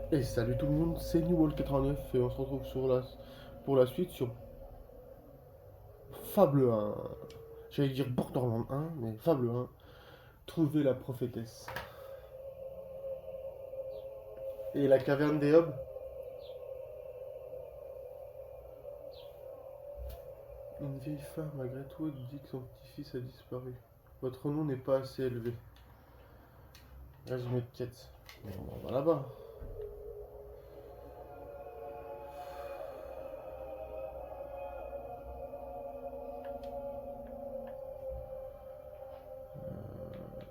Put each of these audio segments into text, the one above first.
Et salut tout le monde, c'est NewWall89 et on se retrouve pour la suite sur Fable 1. J'allais dire Borderland 1, mais Fable 1. Trouver la prophétesse. Et la caverne des Hobs. Une vieille femme à Greatwood dit que son petit-fils a disparu. Votre nom n'est pas assez élevé. Résumé de quête. Bon, on va là-bas.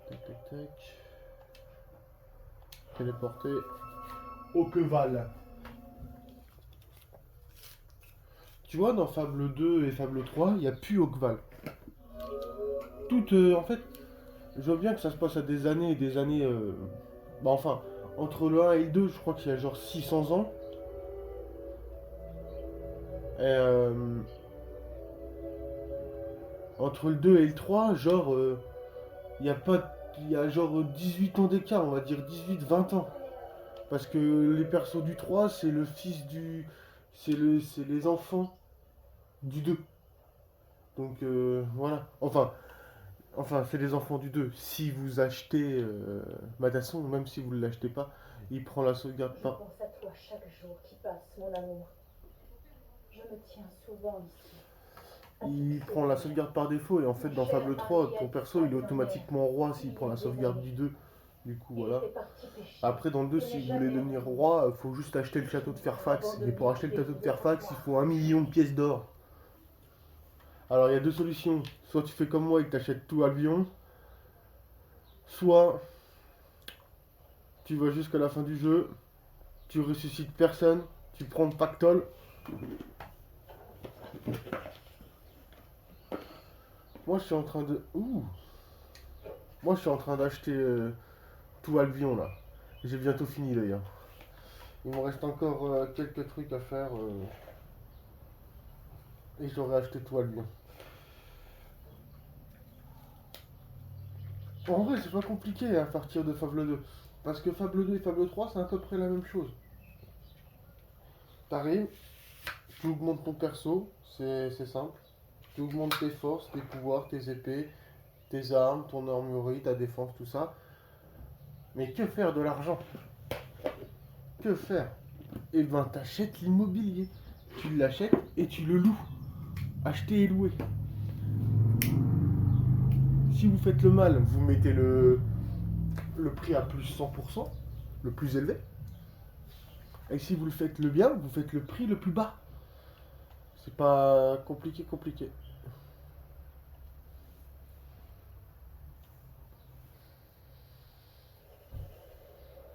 Tac tac tac. Téléporté au Queval. Tu vois, dans Fable 2 et Fable 3, il n'y a plus Ogval. Tout, en fait, je vois bien que ça se passe à des années et des années. Bah, enfin, entre le 1 et le 2, je crois qu'il y a genre 600 ans. Et entre le 2 et le 3, genre, il y a pas. Il y a genre 18 ans d'écart, on va dire 18-20 ans. Parce que les persos du 3, c'est le fils du. C'est les enfants du 2. Donc voilà. Enfin, c'est les enfants du 2. Si vous achetez Madasson, même si vous ne l'achetez pas, il prend la sauvegarde Je par. pense à toi chaque jour qui passe, mon amour. Je me tiens souvent ici, à Il fixer prend la la mer. sauvegarde par défaut et en fait Mon dans cher Fable 3, Harry a ton perso il est disparu en mer automatiquement roi s'il il prend y a la des sauvegarde années. du 2. Du coup Il voilà. était parti pêcher. Après dans le 2, Je si n'ai vous voulez jamais devenir retrouvé. roi, il faut juste acheter le Je château de ne peux pas Fairfax. Et pour abandonner acheter le et château de vous Fairfax, il décevoir. faut 1 million de pièces d'or. Alors il y a deux solutions. Soit tu fais comme moi et que tu achètes tout Albion, soit tu vas jusqu'à la fin du jeu, tu ressuscites personne, tu prends le pactole. Moi je suis en train de. Ouh. Moi je suis en train d'acheter tout Albion là. J'ai bientôt fini d'ailleurs. Il me reste encore quelques trucs à faire et j'aurais acheté tout Albion. En vrai, c'est pas compliqué à partir de Fable 2. Parce que Fable 2 et Fable 3, c'est à peu près la même chose. T'arrives, tu augmentes ton perso, c'est simple. Tu augmentes tes forces, tes pouvoirs, tes épées, tes armes, ton armurerie, ta défense, tout ça. Mais que faire de l'argent? Que faire? Eh ben, t'achètes l'immobilier. Tu l'achètes et tu le loues. Acheter et louer. Si vous faites le mal, vous mettez le prix à plus 100%, le plus élevé. Et si vous le faites le bien, vous faites le prix le plus bas. C'est pas compliqué.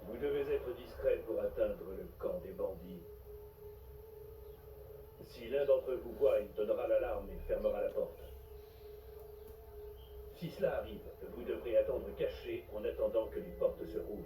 Vous devez être discret pour atteindre le camp des bandits. Si l'un d'entre vous voit, il donnera l'alarme et fermera la porte. Si cela arrive, vous devrez attendre caché en attendant que les portes se rouvrent.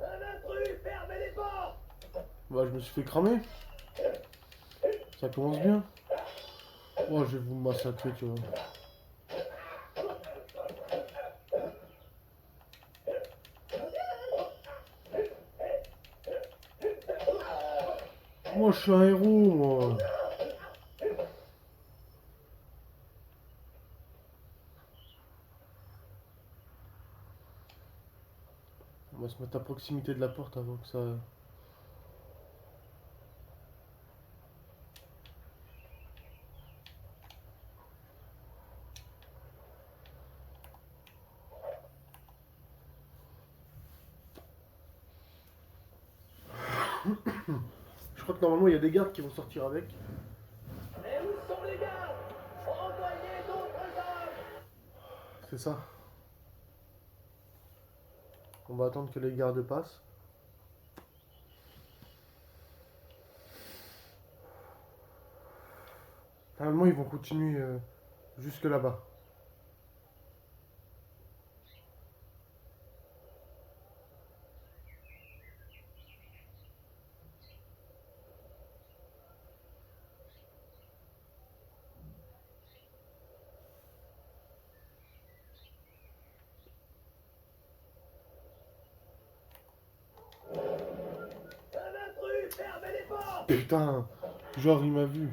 Un intrus, fermez les portes! Bah, je me suis fait cramer. Ça commence bien. Oh, je vais vous massacrer, tu vois. Moi, je suis un héros, moi. On va se mettre à proximité de la porte avant que ça. Je crois que normalement, il y a des gardes qui vont sortir avec. Et où sont les gardes? Envoyez d'autres hommes! C'est ça. On va attendre que les gardes passent. Normalement, ils vont continuer jusque là-bas. Un intrus, fermez les portes! Putain, genre il m'a vu.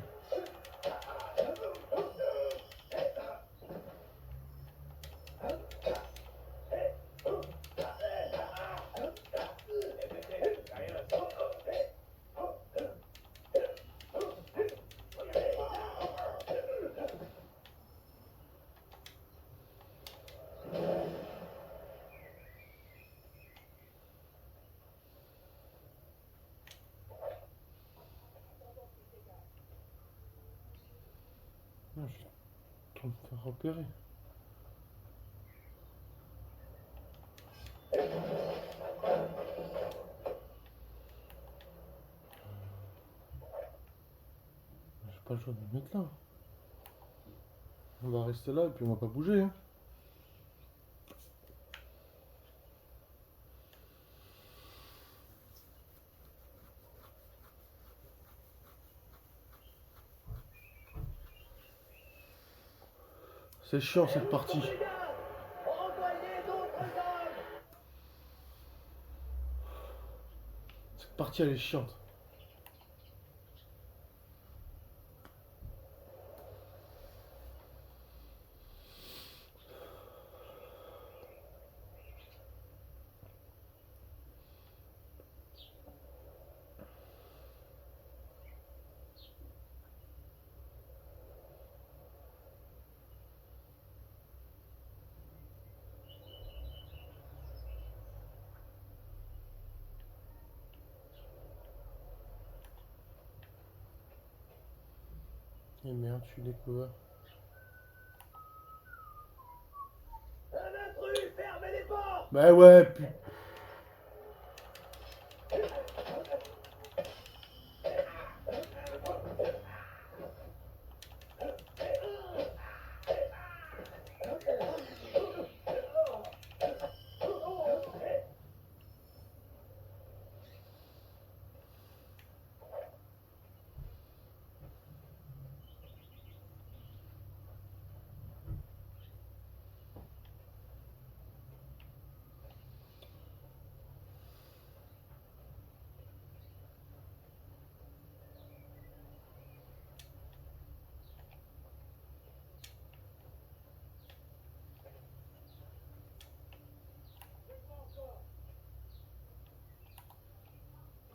Non, je suis en train de me faire repérer. J'ai pas le choix de me mettre là. On va rester là et puis on va pas bouger. Hein. C'est chiant cette partie. Envoyez d'autres hommes! Cette partie elle est chiante. Et merde, je suis découvert. Un intrus, fermez les portes! Bah ouais, putain.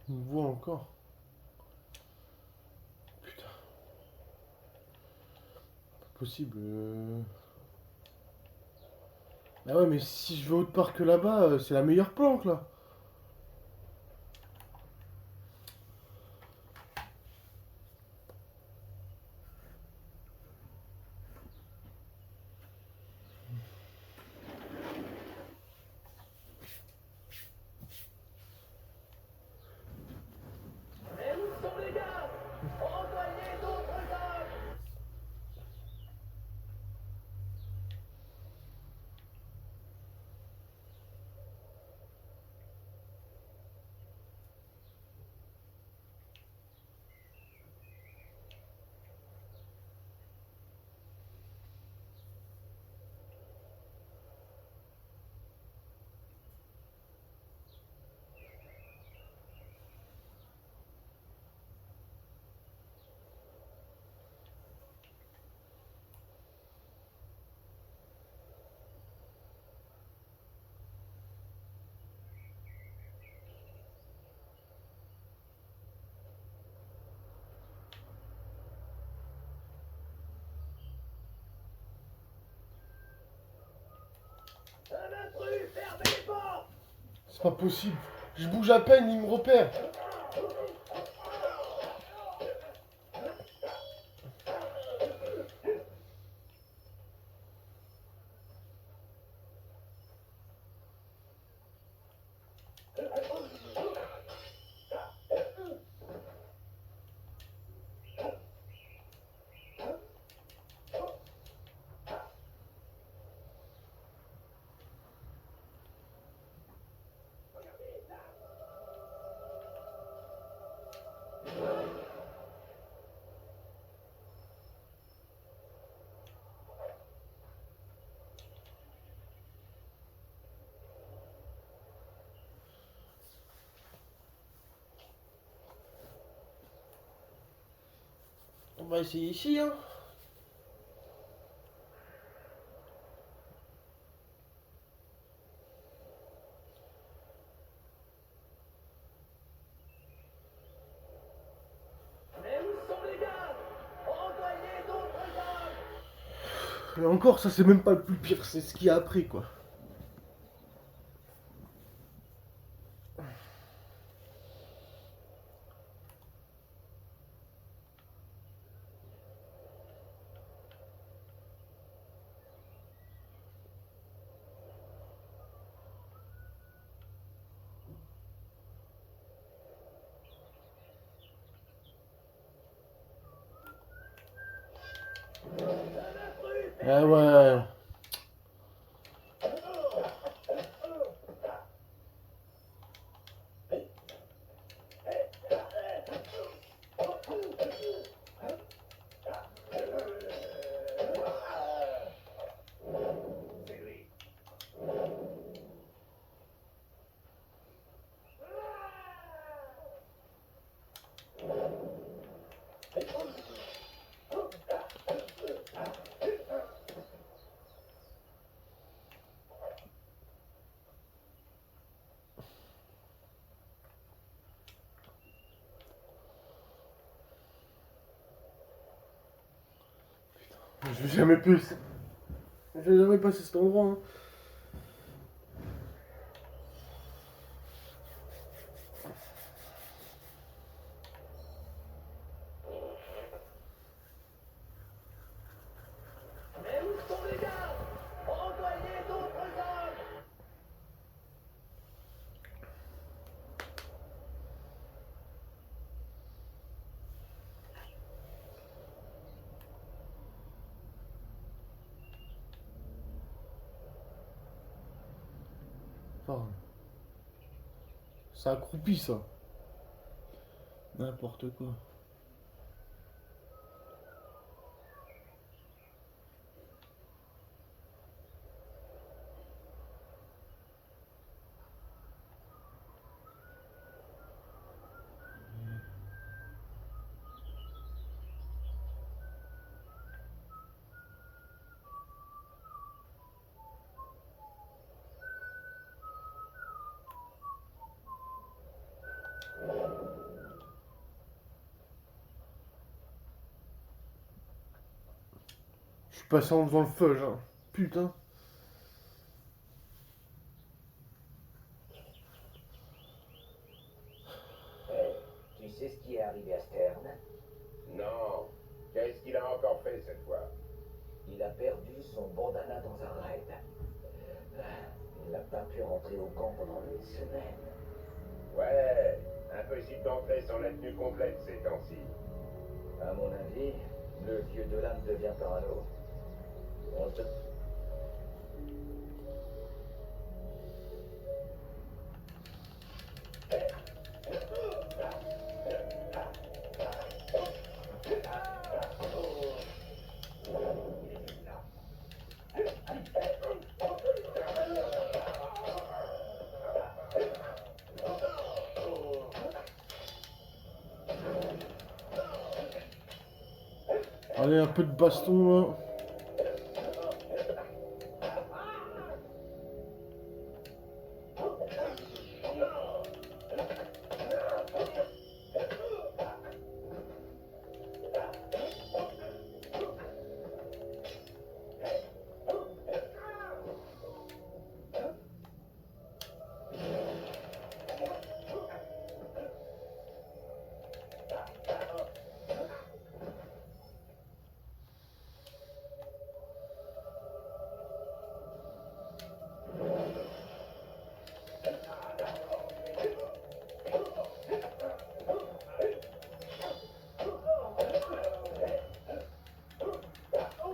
Il me voit encore. Putain. Pas possible. Bah ouais, mais si je vais autre part que là-bas, c'est la meilleure planque là. Et où sont les gars? Envoyez d'autres hommes! Un intrus, fermez les portes! C'est pas possible. Je bouge à peine, il me repère. va essayer ici, hein. Mais où sont les gars? Envoyez d'autres hommes! Et encore, ça c'est même pas le plus pire, c'est ce qu'il y a après, quoi. Eh ouais. C'est lui. Je vais jamais plus. Je vais jamais passer cet endroit, hein. Mais où sont les gars? Envoyez d'autres hommes! Enfin, ça accroupit, ça. N'importe quoi. Je suis passé en faisant le feu, genre. Putain. Tu sais ce qui est arrivé à Stern? Non. Qu'est-ce qu'il a encore fait cette fois? Il a perdu son bandana dans un raid. Il n'a pas pu rentrer au camp pendant une semaine. Ouais, impossible d'entrer sans la tenue complète ces temps-ci. À mon avis, le vieux Dolan devient parano. On se... Allez, un peu de baston, là.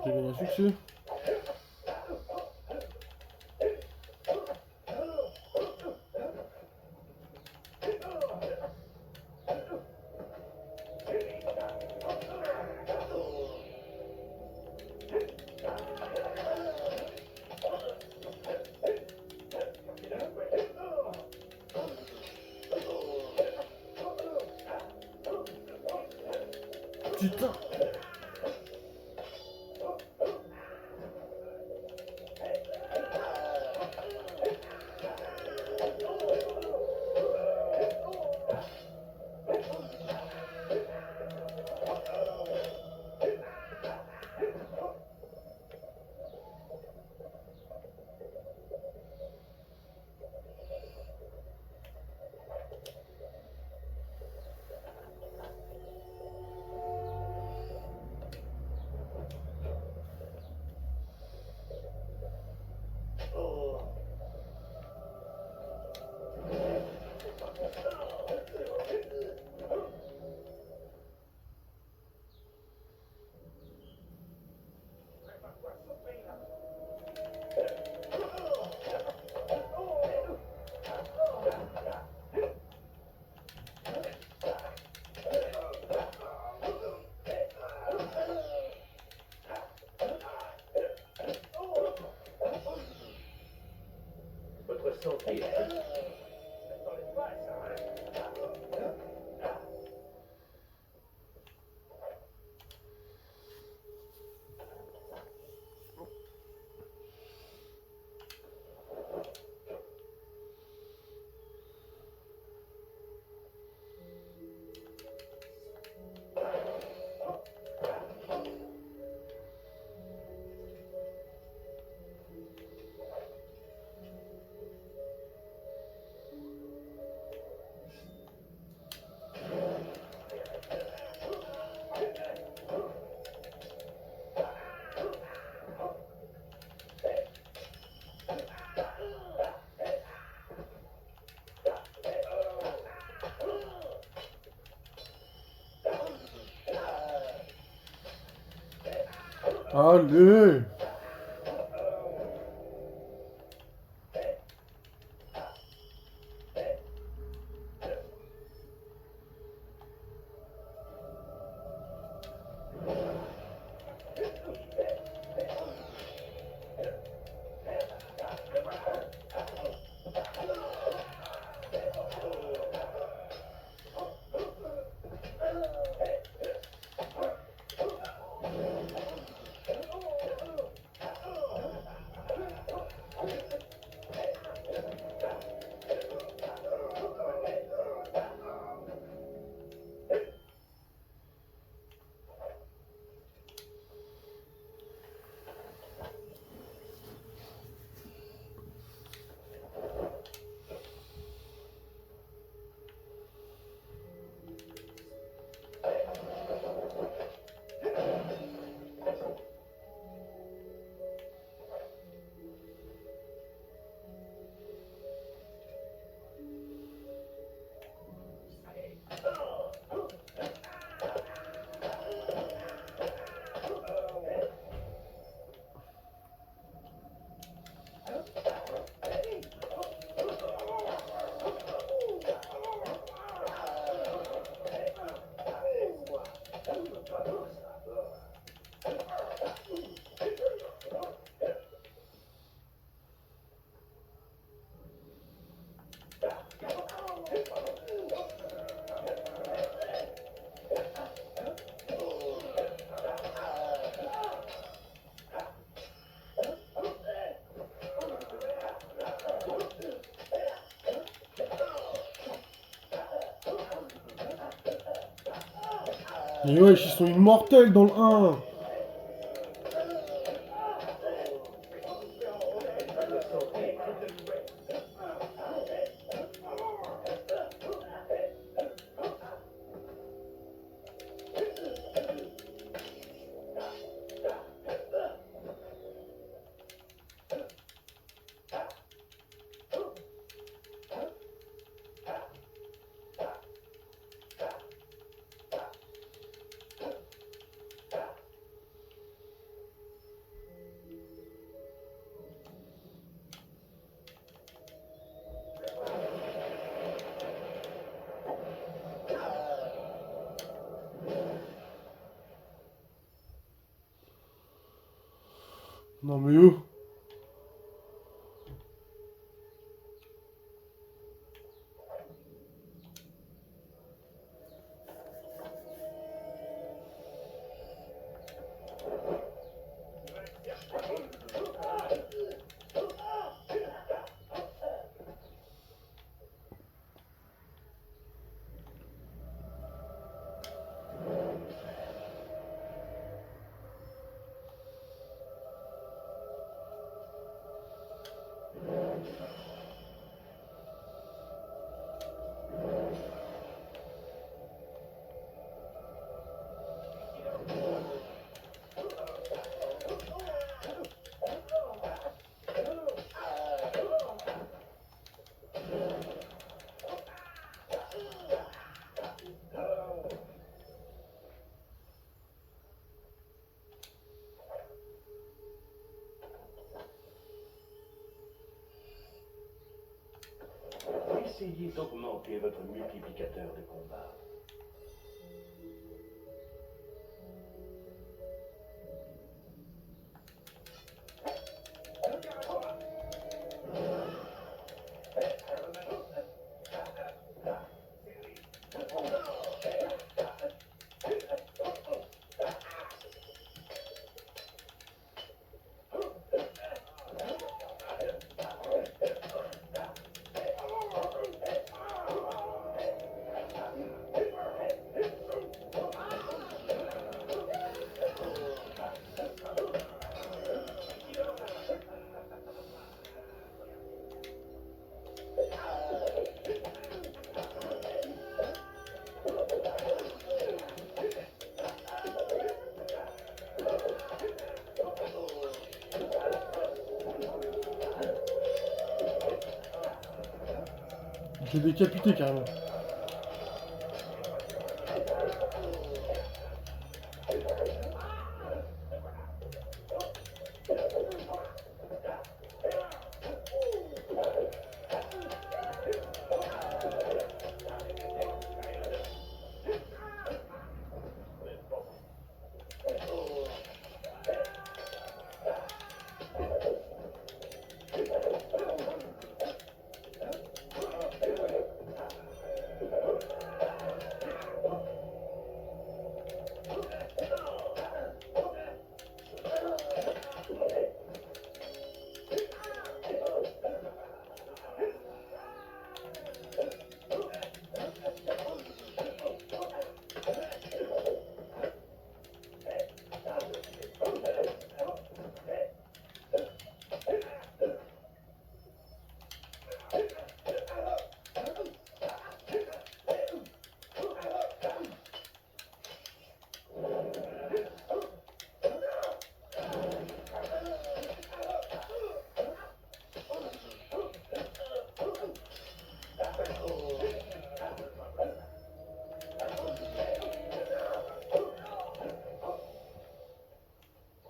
J'ai gagné un succès. Putain. Allez. Mais wesh, ils sont immortels dans le 1. Non mais oh. Essayez d'augmenter votre multiplicateur de combat. Je l'ai décapité carrément.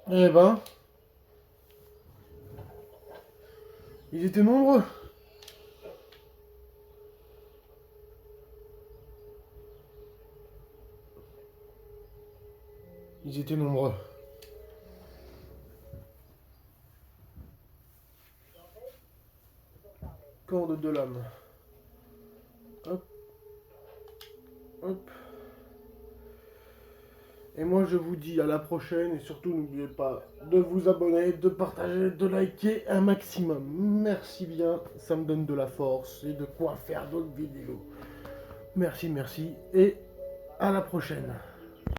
Eh ben, ils étaient nombreux. Ils étaient nombreux. Corde de lame. Hop. Hop. Et moi je vous dis à la prochaine et surtout n'oubliez pas de vous abonner, de partager, de liker un maximum. Merci bien, ça me donne de la force et de quoi faire d'autres vidéos. Merci, merci et à la prochaine.